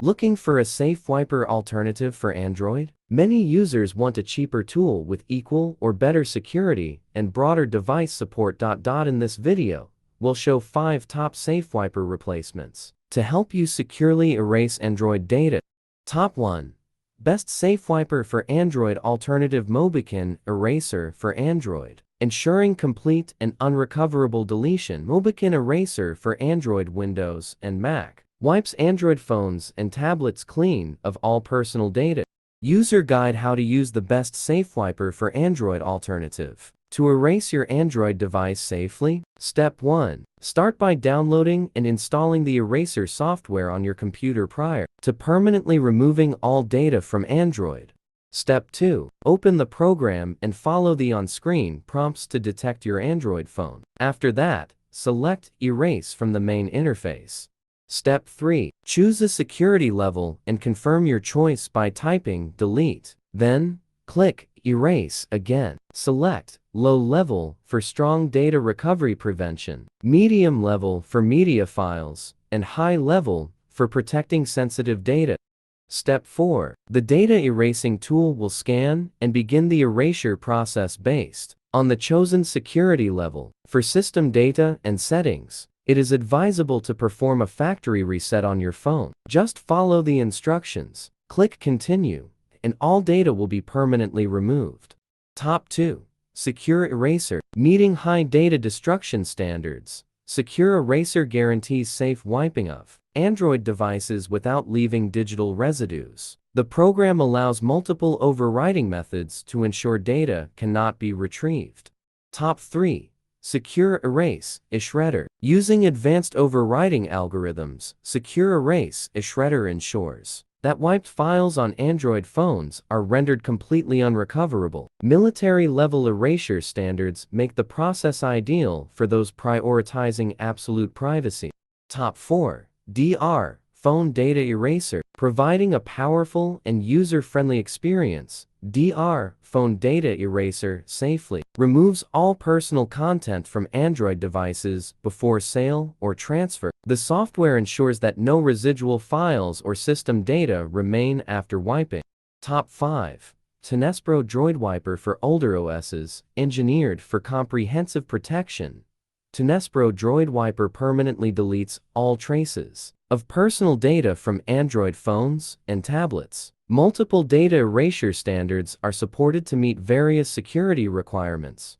Looking for a SafeWiper alternative for Android? Many users want a cheaper tool with equal or better security and broader device support. In this video, we'll show 5 top SafeWiper replacements to help you securely erase Android data. Top 1. Best SafeWiper for Android alternative: MobiKin Eraser for Android. Ensuring complete and unrecoverable deletion. MobiKin Eraser for Android, Windows, and Mac wipes Android phones and tablets clean of all personal data. User guide: how to use the best SafeWiper for Android alternative to erase your Android device safely. Step 1. Start by downloading and installing the eraser software on your computer prior to permanently removing all data from Android. Step 2. Open the program and follow the on-screen prompts to detect your Android phone. After that, select Erase from the main interface. Step 3. Choose a security level and confirm your choice by typing Delete. Then, click Erase again. Select Low Level for strong data recovery prevention, Medium Level for media files, and High Level for protecting sensitive data. Step 4. The data erasing tool will scan and begin the erasure process based on the chosen security level. For system data and settings, it is advisable to perform a factory reset on your phone. Just follow the instructions, click Continue, and all data will be permanently removed. Top 2. Secure Eraser. Meeting high data destruction standards, Secure Eraser guarantees safe wiping of Android devices without leaving digital residues. The program allows multiple overwriting methods to ensure data cannot be retrieved. Top 3. Secure Erase iShredder. Using advanced overwriting algorithms, Secure Erase iShredder ensures that wiped files on Android phones are rendered completely unrecoverable. Military-level erasure standards make the process ideal for those prioritizing absolute privacy. Top 4. Dr.fone Data Eraser. Providing a powerful and user-friendly experience, Dr.fone Data Eraser safely removes all personal content from Android devices before sale or transfer. The software ensures that no residual files or system data remain after wiping. Top 5. TunesBro DroidWiper for older OSes. Engineered for comprehensive protection, TunesBro DroidWiper permanently deletes all traces of personal data from Android phones and tablets. Multiple data erasure standards are supported to meet various security requirements.